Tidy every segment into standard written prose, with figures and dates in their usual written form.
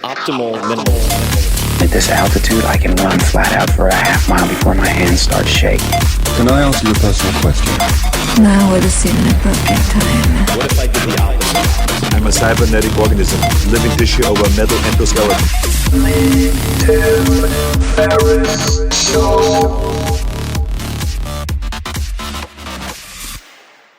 Optimal minimal. At this altitude, I can run flat out for a half mile before my hands start shaking. Can I answer your personal question? Now would seem an appropriate time. What if I did the opposite? I'm a cybernetic organism, living tissue over a metal endoskeleton.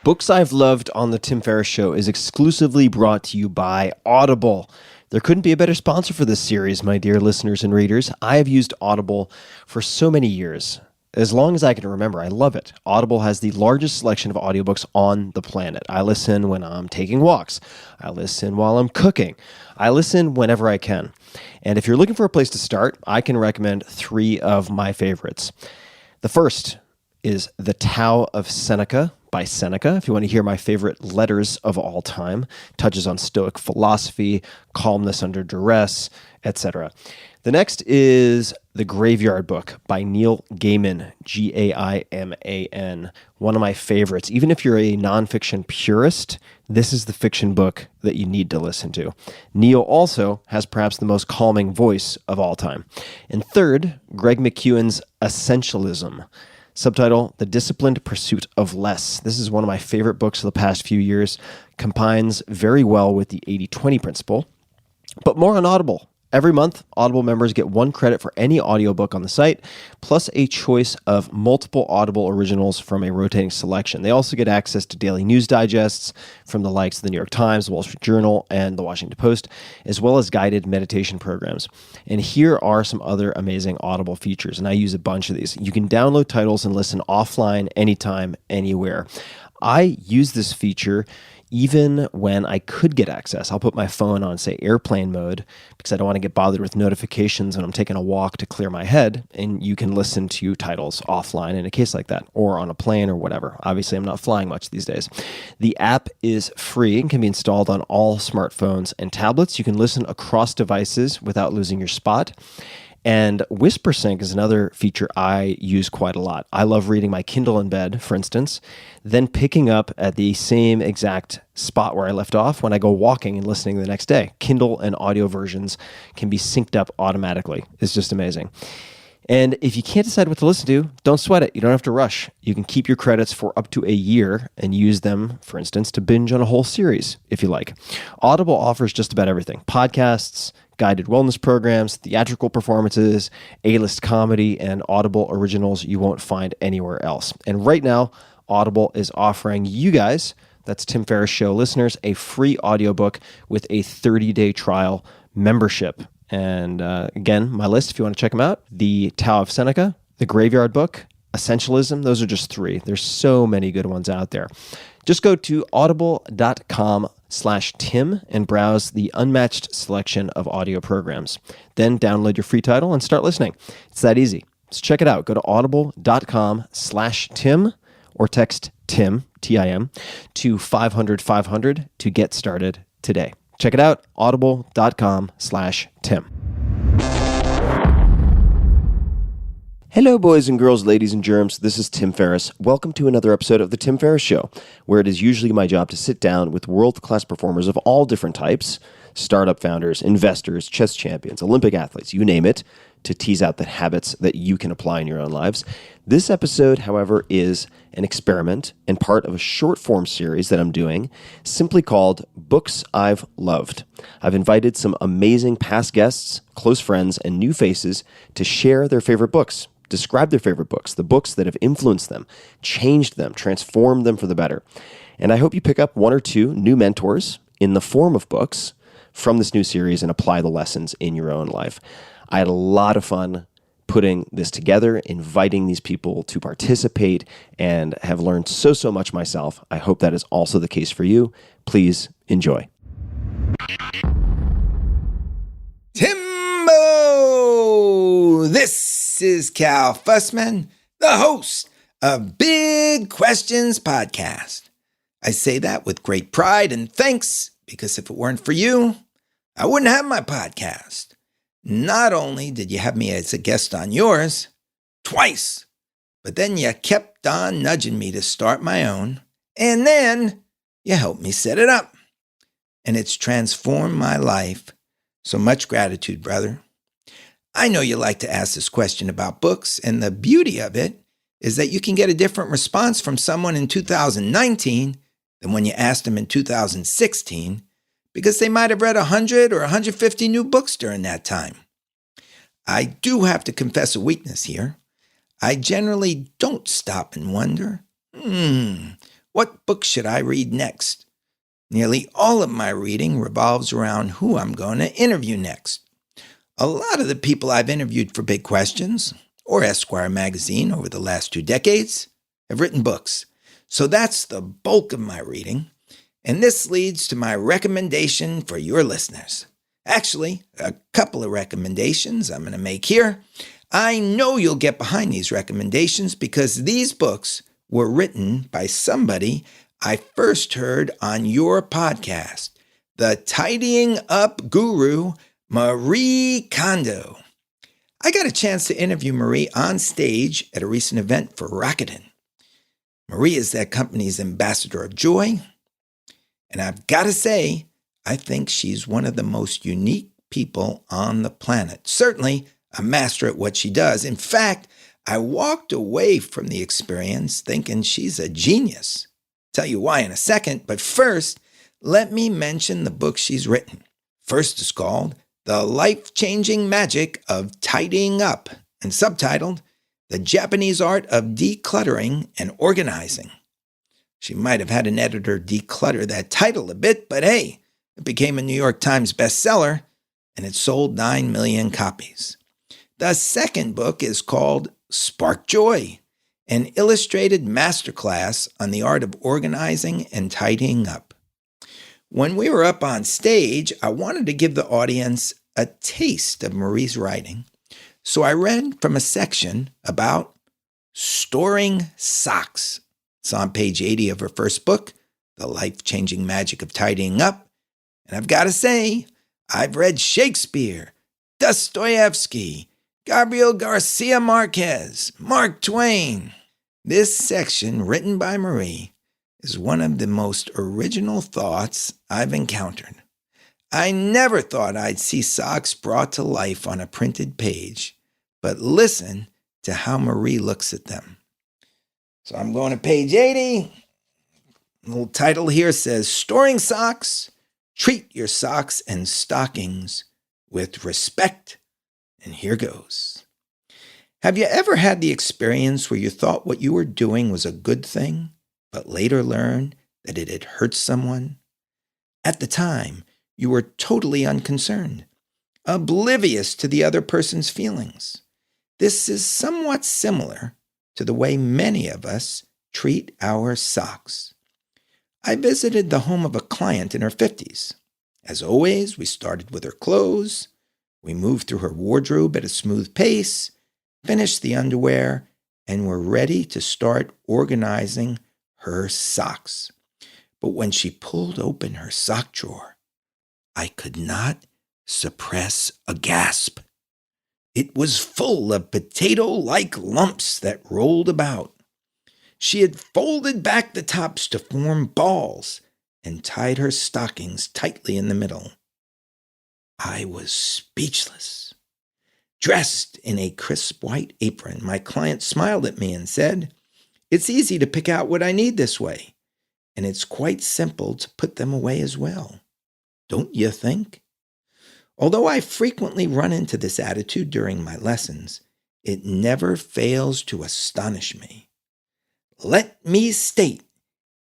Books I've Loved on The Tim Ferriss Show is exclusively brought to you by Audible. There couldn't be a better sponsor for this series, my dear listeners and readers. I have used Audible for so many years. As long as I can remember, I love it. Audible has the largest selection of audiobooks on the planet. I listen when I'm taking walks. I listen while I'm cooking. I listen whenever I can. And if you're looking for a place to start, I can recommend 3 of my favorites. The first is The Tao of Seneca by Seneca. If you want to hear my favorite letters of all time, touches on Stoic philosophy, calmness under duress, etc. The next is The Graveyard Book by Neil Gaiman, Gaiman, one of my favorites. Even if you're a nonfiction purist, this is the fiction book that you need to listen to. Neil also has perhaps the most calming voice of all time. And third, Greg McKeown's Essentialism. Subtitle, The Disciplined Pursuit of Less. This is one of my favorite books of the past few years. Combines very well with the 80-20 principle. But more on Audible. Every month, Audible members get 1 credit for any audiobook on the site, plus a choice of multiple Audible originals from a rotating selection. They also get access to daily news digests from the likes of the New York Times, the Wall Street Journal, and the Washington Post, as well as guided meditation programs. And here are some other amazing Audible features, and I use a bunch of these. You can download titles and listen offline, anytime, anywhere. I use this feature even when I could get access. I'll put my phone on, say, airplane mode because I don't want to get bothered with notifications when I'm taking a walk to clear my head, and you can listen to titles offline in a case like that, or on a plane or whatever. Obviously, I'm not flying much these days. The app is free and can be installed on all smartphones and tablets. You can listen across devices without losing your spot. And WhisperSync is another feature I use quite a lot. I love reading my Kindle in bed, for instance, then picking up at the same exact spot where I left off when I go walking and listening the next day. Kindle and audio versions can be synced up automatically. It's just amazing. And if you can't decide what to listen to, don't sweat it. You don't have to rush. You can keep your credits for up to a year and use them, for instance, to binge on a whole series, if you like. Audible offers just about everything. Podcasts, guided wellness programs, theatrical performances, A-list comedy, and Audible originals you won't find anywhere else. And right now, Audible is offering you guys, that's Tim Ferriss Show listeners, a free audiobook with a 30-day trial membership. And again, my list, if you want to check them out, The Tao of Seneca, The Graveyard Book, Essentialism, those are just 3. There's so many good ones out there. Just go to audible.com/Tim and browse the unmatched selection of audio programs. Then download your free title and start listening. It's that easy. So check it out. Go to audible.com/Tim or text Tim, T-I-M, to 500-500 to get started today. Check it out, audible.com/Tim. Hello, boys and girls, ladies and germs. This is Tim Ferriss. Welcome to another episode of The Tim Ferriss Show, where it is usually my job to sit down with world-class performers of all different types, startup founders, investors, chess champions, Olympic athletes, you name it, to tease out the habits that you can apply in your own lives. This episode, however, is an experiment and part of a short-form series that I'm doing, simply called Books I've Loved. I've invited some amazing past guests, close friends, and new faces to share their favorite books, describe their favorite books, the books that have influenced them, changed them, transformed them for the better. And I hope you pick up 1 or 2 new mentors in the form of books from this new series and apply the lessons in your own life. I had a lot of fun putting this together, inviting these people to participate, and have learned so much myself. I hope that is also the case for you. Please enjoy. Timbo! This is Cal Fussman, the host of Big Questions Podcast. I say that with great pride and thanks, because if it weren't for you, I wouldn't have my podcast. Not only did you have me as a guest on yours, twice, but then you kept on nudging me to start my own, and then you helped me set it up. And it's transformed my life So much gratitude, brother. I know you like to ask this question about books, and the beauty of it is that you can get a different response from someone in 2019 than when you asked them in 2016, because they might have read 100 or 150 new books during that time. I do have to confess a weakness here. I generally don't stop and wonder, what book should I read next? Nearly all of my reading revolves around who I'm going to interview next. A lot of the people I've interviewed for Big Questions or Esquire magazine over the last 2 decades have written books. So that's the bulk of my reading. And this leads to my recommendation for your listeners. Actually, a couple of recommendations I'm going to make here. I know you'll get behind these recommendations because these books were written by somebody I first heard on your podcast, the tidying up guru, Marie Kondo. I got a chance to interview Marie on stage at a recent event for Rakuten. Marie is that company's ambassador of joy, and I've got to say, I think she's one of the most unique people on the planet. Certainly a master at what she does. In fact, I walked away from the experience thinking she's a genius. Tell you why in a second, but first, let me mention the book she's written. First is called The Life-Changing Magic of Tidying Up, and subtitled The Japanese Art of Decluttering and Organizing. She might have had an editor declutter that title a bit, but hey, it became a New York Times bestseller, and it sold 9 million copies. The second book is called Spark Joy, an illustrated masterclass on the art of organizing and tidying up. When we were up on stage, I wanted to give the audience a taste of Marie's writing, so I read from a section about storing socks. It's on page 80 of her first book, The Life-Changing Magic of Tidying Up. And I've got to say, I've read Shakespeare, Dostoevsky, Gabriel Garcia Marquez, Mark Twain. This section, written by Marie, is one of the most original thoughts I've encountered. I never thought I'd see socks brought to life on a printed page, but listen to how Marie looks at them. So I'm going to page 80. The little title here says, Storing Socks, Treat Your Socks and Stockings with Respect. And here goes. Have you ever had the experience where you thought what you were doing was a good thing, but later learned that it had hurt someone? At the time, you were totally unconcerned, oblivious to the other person's feelings. This is somewhat similar to the way many of us treat our socks. I visited the home of a client in her 50s. As always, we started with her clothes. We moved through her wardrobe at a smooth pace, finished the underwear, and were ready to start organizing her socks. But when she pulled open her sock drawer, I could not suppress a gasp. It was full of potato-like lumps that rolled about. She had folded back the tops to form balls and tied her stockings tightly in the middle. I was speechless. Dressed in a crisp white apron, my client smiled at me and said, "It's easy to pick out what I need this way, and it's quite simple to put them away as well. Don't you think?" Although I frequently run into this attitude during my lessons, it never fails to astonish me. Let me state,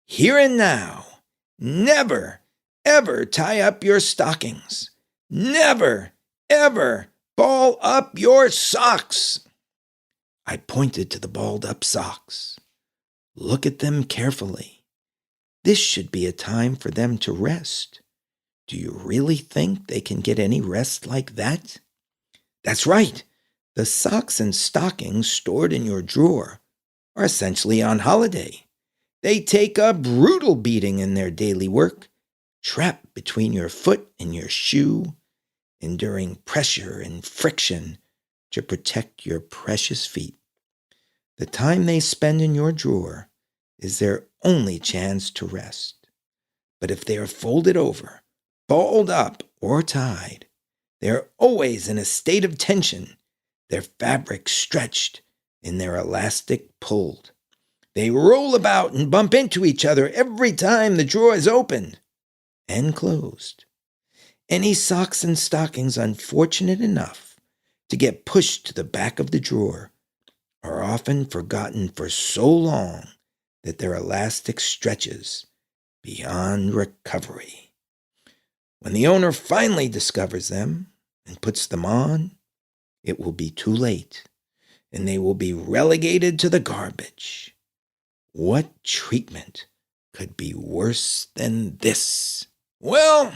here and now, never, ever tie up your stockings. Never, ever ball up your socks. I pointed to the balled up socks. Look at them carefully. This should be a time for them to rest. Do you really think they can get any rest like that? That's right. The socks and stockings stored in your drawer are essentially on holiday. They take a brutal beating in their daily work, trapped between your foot and your shoe, enduring pressure and friction to protect your precious feet. The time they spend in your drawer is their only chance to rest. But if they are folded over, balled up, or tied, They're always in a state of tension, their fabric stretched and their elastic pulled. They roll about and bump into each other every time the drawer is opened and closed. Any socks and stockings unfortunate enough to get pushed to the back of the drawer are often forgotten for so long that their elastic stretches beyond recovery. When the owner finally discovers them and puts them on, it will be too late, and they will be relegated to the garbage. What treatment could be worse than this? Well,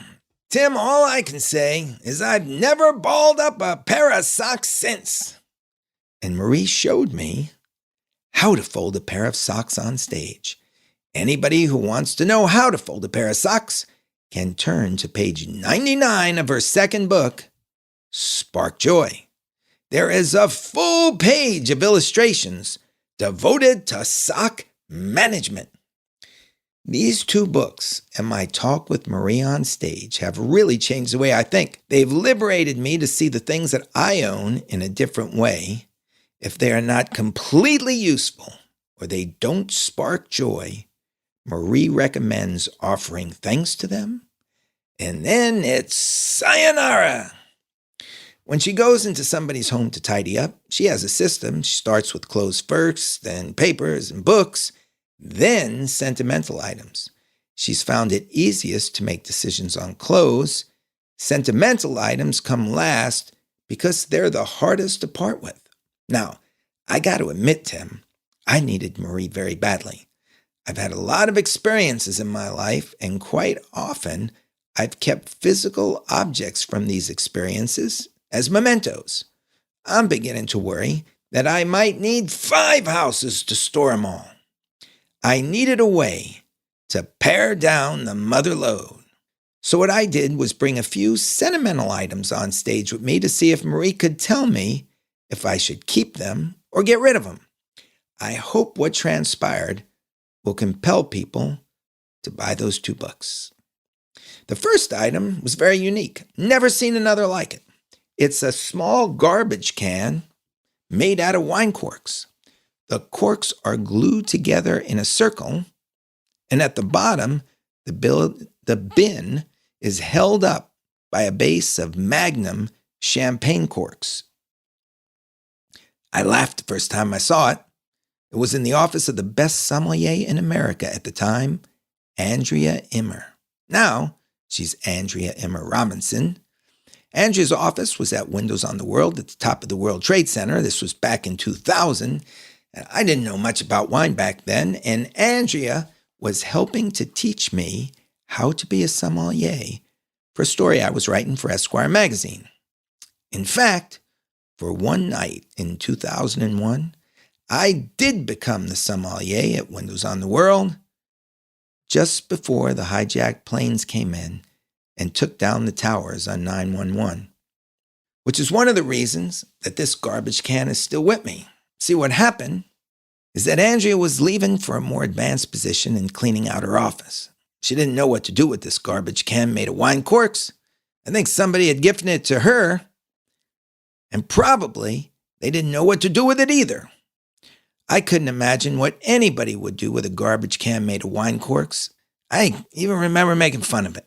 Tim, all I can say is I've never balled up a pair of socks since. And Marie showed me how to fold a pair of socks on stage. Anybody who wants to know how to fold a pair of socks can turn to page 99 of her second book, Spark Joy. There is a full page of illustrations devoted to sock management. These two books and my talk with Marie on stage have really changed the way I think. They've liberated me to see the things that I own in a different way. If they are not completely useful or they don't spark joy, Marie recommends offering thanks to them, and then it's sayonara. When she goes into somebody's home to tidy up, she has a system. She starts with clothes first, then papers and books, then sentimental items. She's found it easiest to make decisions on clothes. Sentimental items come last because they're the hardest to part with. Now, I got to admit, Tim, I needed Marie very badly. I've had a lot of experiences in my life, and quite often I've kept physical objects from these experiences as mementos. I'm beginning to worry that I might need 5 houses to store them all. I needed a way to pare down the mother load. So what I did was bring a few sentimental items on stage with me to see if Marie could tell me if I should keep them or get rid of them. I hope what transpired will compel people to buy those 2 books. The first item was very unique. Never seen another like it. It's a small garbage can made out of wine corks. The corks are glued together in a circle, and at the bottom, the bin is held up by a base of Magnum champagne corks. I laughed the first time I saw it. It was in the office of the best sommelier in America at the time, Andrea Immer. Now, she's Andrea Immer Robinson. Andrea's office was at Windows on the World at the top of the World Trade Center. This was back in 2000. I didn't know much about wine back then, and Andrea was helping to teach me how to be a sommelier for a story I was writing for Esquire magazine. In fact, for one night in 2001, I did become the sommelier at Windows on the World just before the hijacked planes came in and took down the towers on 9/11, which is one of the reasons that this garbage can is still with me. See, what happened is that Andrea was leaving for a more advanced position in cleaning out her office. She didn't know what to do with this garbage can made of wine corks. I think somebody had gifted it to her, and probably they didn't know what to do with it either. I couldn't imagine what anybody would do with a garbage can made of wine corks. I even remember making fun of it.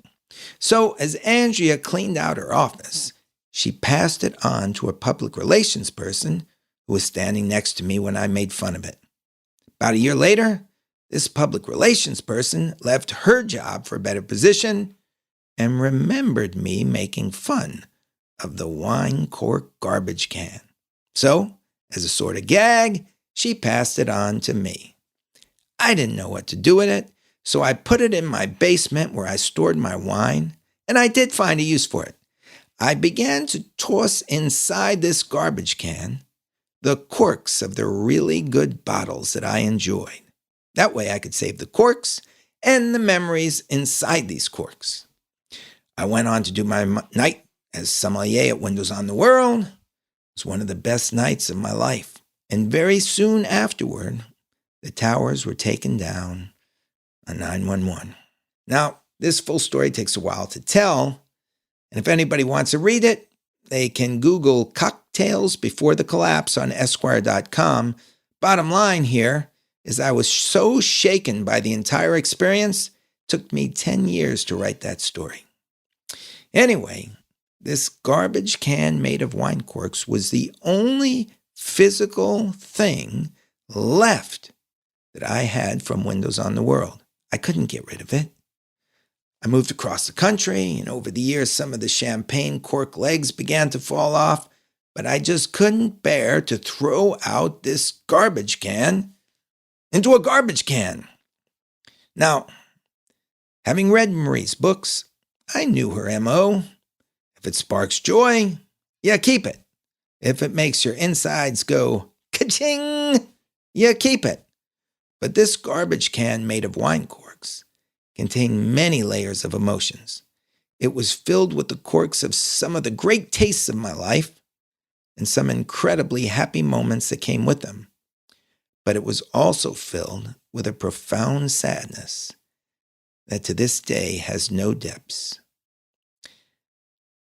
So as Andrea cleaned out her office, she passed it on to a public relations person who was standing next to me when I made fun of it. About a year later, this public relations person left her job for a better position and remembered me making fun of the wine cork garbage can. So, as a sort of gag, she passed it on to me. I didn't know what to do with it, so I put it in my basement where I stored my wine, and I did find a use for it. I began to toss inside this garbage can the corks of the really good bottles that I enjoyed. That way I could save the corks and the memories inside these corks. I went on to do my night as sommelier at Windows on the World. It was one of the best nights of my life. And very soon afterward, the towers were taken down on 9/11. Now, this full story takes a while to tell, and if anybody wants to read it, they can Google cocktails before the collapse on Esquire.com. Bottom line here is I was so shaken by the entire experience, it took me 10 years to write that story. Anyway, this garbage can made of wine corks was the only physical thing left that I had from Windows on the World. I couldn't get rid of it. I moved across the country, and over the years, some of the champagne cork legs began to fall off, but I just couldn't bear to throw out this garbage can into a garbage can. Now, having read Marie's books, I knew her MO. If it sparks joy, you keep it. If it makes your insides go ka-ching, you keep it. But this garbage can made of wine corks contained many layers of emotions. It was filled with the corks of some of the great tastes of my life and some incredibly happy moments that came with them. But it was also filled with a profound sadness that to this day has no depths.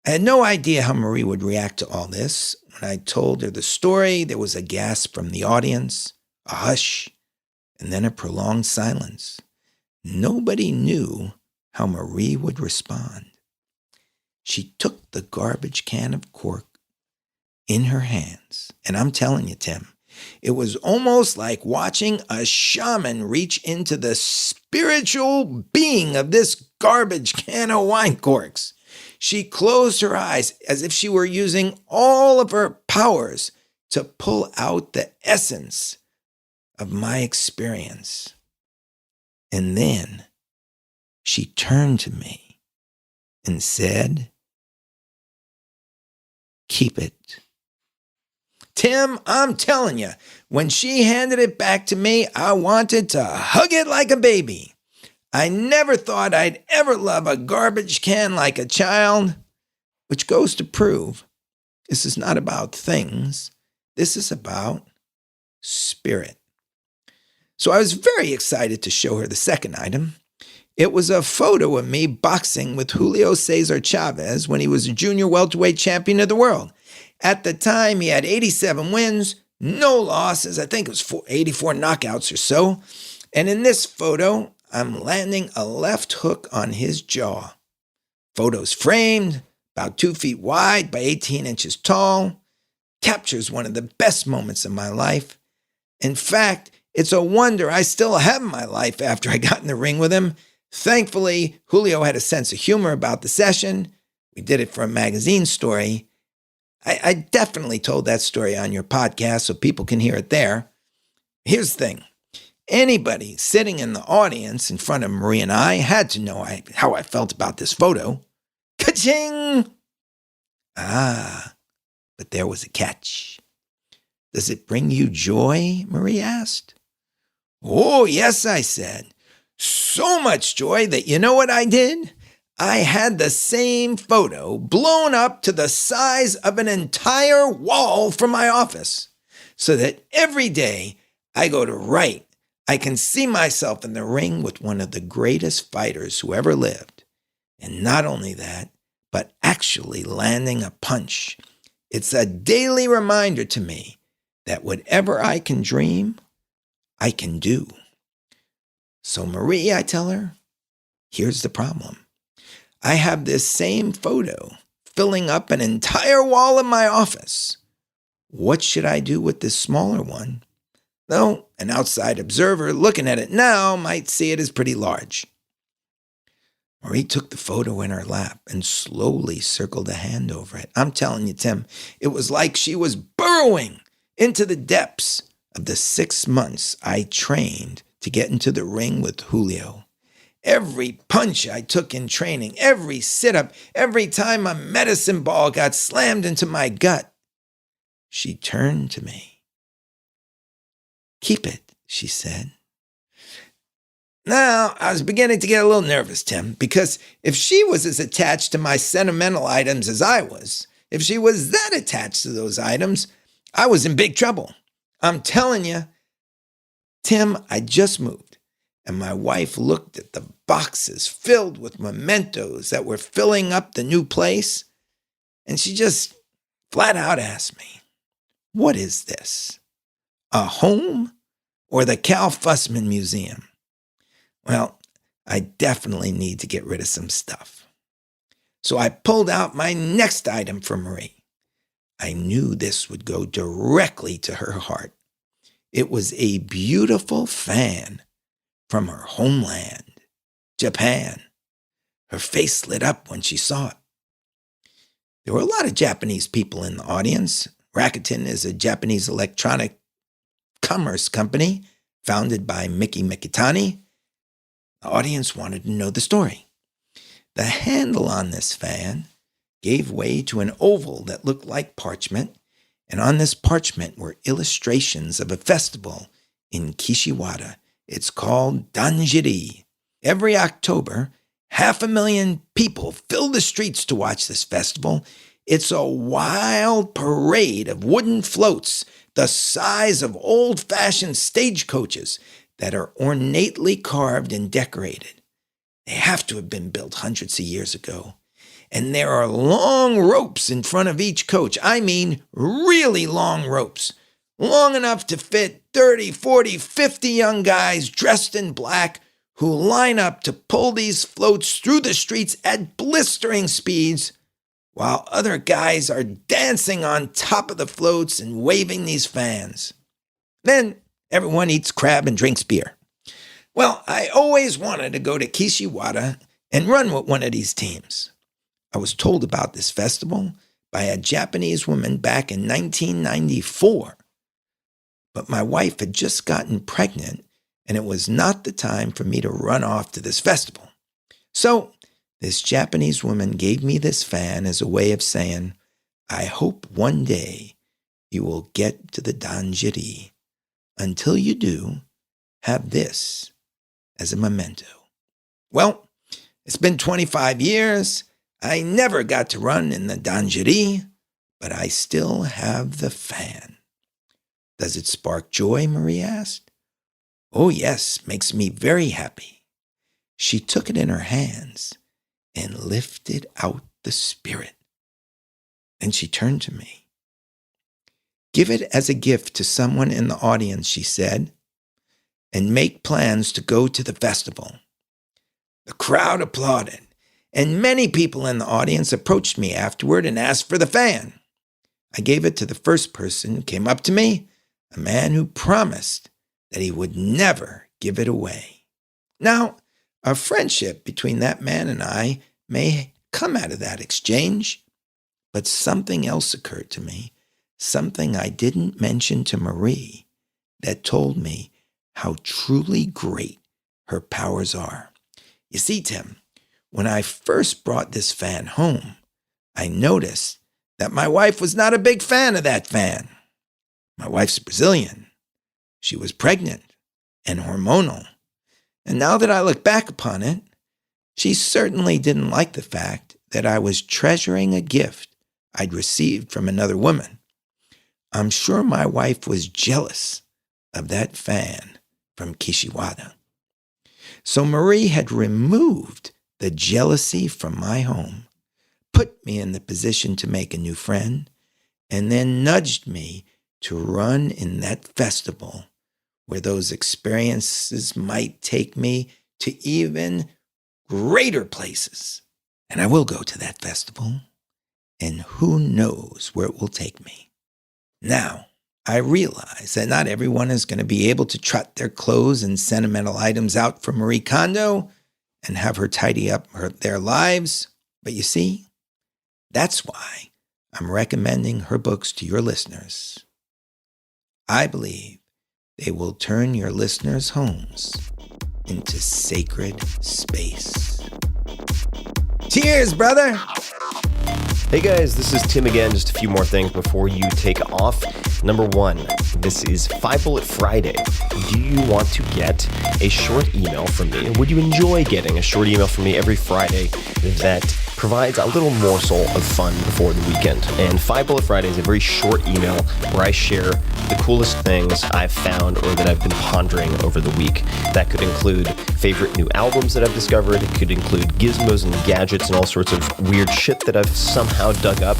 I had no idea how Marie would react to all this. When I told her the story, there was a gasp from the audience, a hush, and then a prolonged silence. Nobody knew how Marie would respond. She took the garbage can of cork in her hands, and I'm telling you, Tim, it was almost like watching a shaman reach into the spiritual being of this garbage can of wine corks. She closed her eyes as if she were using all of her powers to pull out the essence of my experience. And then she turned to me and said, "Keep it." Tim, I'm telling you, when she handed it back to me, I wanted to hug it like a baby. I never thought I'd ever love a garbage can like a child, which goes to prove this is not about things. This is about spirit. So I was very excited to show her the second item. It was a photo of me boxing with Julio Cesar Chavez when he was a junior welterweight champion of the world. At the time, he had 87 wins, no losses. I think it was 84 knockouts or so. And in this photo, I'm landing a left hook on his jaw. Photo's framed, about 2 feet wide by 18 inches tall. Captures one of the best moments of my life. In fact, it's a wonder I still have my life after I got in the ring with him. Thankfully, Julio had a sense of humor about the session. We did it for a magazine story. I definitely told that story on your podcast so people can hear it there. Here's the thing. Anybody sitting in the audience in front of Marie and I had to know how I felt about this photo. Ka-ching! But there was a catch. Does it bring you joy? Marie asked. Oh, yes, I said. So much joy that you know what I did? I had the same photo blown up to the size of an entire wall from my office so that every day I go to write, I can see myself in the ring with one of the greatest fighters who ever lived. And not only that, but actually landing a punch. It's a daily reminder to me that whatever I can dream, I can do. So Marie, I tell her, here's the problem. I have this same photo filling up an entire wall in my office. What should I do with this smaller one? Though an outside observer looking at it now might see it as pretty large. Marie took the photo in her lap and slowly circled a hand over it. I'm telling you, Tim, it was like she was burrowing into the depths of the 6 months I trained to get into the ring with Julio. Every punch I took in training, every sit-up, every time a medicine ball got slammed into my gut, she turned to me. "Keep it," she said. Now, I was beginning to get a little nervous, Tim, because if she was as attached to my sentimental items as I was, if she was that attached to those items, I was in big trouble. I'm telling you, Tim, I just moved. And my wife looked at the boxes filled with mementos that were filling up the new place. And she just flat out asked me, what is this? A home or the Cal Fussman Museum? Well, I definitely need to get rid of some stuff. So I pulled out my next item for Marie. I knew this would go directly to her heart. It was a beautiful fan from her homeland, Japan. Her face lit up when she saw it. There were a lot of Japanese people in the audience. Rakuten is a Japanese electronic commerce company founded by Miki Mikitani. The audience wanted to know the story. The handle on this fan gave way to an oval that looked like parchment, and on this parchment were illustrations of a festival in Kishiwada. It's called Danjiri. Every October, 500,000 people fill the streets to watch this festival. It's a wild parade of wooden floats the size of old-fashioned stagecoaches that are ornately carved and decorated. They have to have been built hundreds of years ago. And there are long ropes in front of each coach. I mean, really long ropes. Long enough to fit 30, 40, 50 young guys dressed in black who line up to pull these floats through the streets at blistering speeds, while other guys are dancing on top of the floats and waving these fans. Then everyone eats crab and drinks beer. Well, I always wanted to go to Kishiwada and run with one of these teams. I was told about this festival by a Japanese woman back in 1994. But my wife had just gotten pregnant, and it was not the time for me to run off to this festival. So this Japanese woman gave me this fan as a way of saying, I hope one day you will get to the Danjiri. Until you do, have this as a memento. Well, it's been 25 years. I never got to run in the Danjiri, but I still have the fan. Does it spark joy? Marie asked. Oh, yes, makes me very happy. She took it in her hands and lifted out the spirit. Then she turned to me. Give it as a gift to someone in the audience, she said, and make plans to go to the festival. The crowd applauded, and many people in the audience approached me afterward and asked for the fan. I gave it to the first person who came up to me, a man who promised that he would never give it away. Now, a friendship between that man and I may come out of that exchange, but something else occurred to me, something I didn't mention to Marie, that told me how truly great her powers are. You see, Tim, when I first brought this fan home, I noticed that my wife was not a big fan of that fan. My wife's Brazilian. She was pregnant and hormonal. And now that I look back upon it, she certainly didn't like the fact that I was treasuring a gift I'd received from another woman. I'm sure my wife was jealous of that fan from Kishiwada. So Marie had removed the jealousy from my home, put me in the position to make a new friend, and then nudged me to run in that festival where those experiences might take me to even greater places. And I will go to that festival, and who knows where it will take me. Now, I realize that not everyone is going to be able to trot their clothes and sentimental items out for Marie Kondo and have her tidy up their lives. But you see, that's why I'm recommending her books to your listeners. I believe they will turn your listeners' homes into sacred space. Cheers, brother! Hey guys, this is Tim again. Just a few more things before you take off. Number one, this is 5 Bullet Friday. Do you want to get a short email from me? Would you enjoy getting a short email from me every Friday that provides a little morsel of fun before the weekend. And 5 Bullet Friday is a very short email where I share the coolest things I've found or that I've been pondering over the week. That could include favorite new albums that I've discovered. It could include gizmos and gadgets and all sorts of weird shit that I've somehow dug up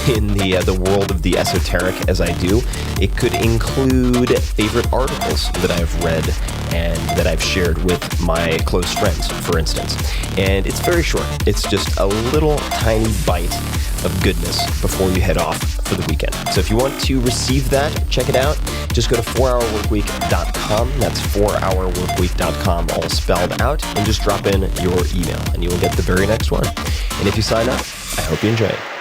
in the world of the esoteric as I do. It could include favorite articles that I've read and that I've shared with my close friends, for instance. And it's very short. It's just a little tiny bite of goodness before you head off for the weekend. So if you want to receive that, check it out. Just go to 4hourworkweek.com. That's 4hourworkweek.com, all spelled out, and just drop in your email, and you will get the very next one. And if you sign up, I hope you enjoy it.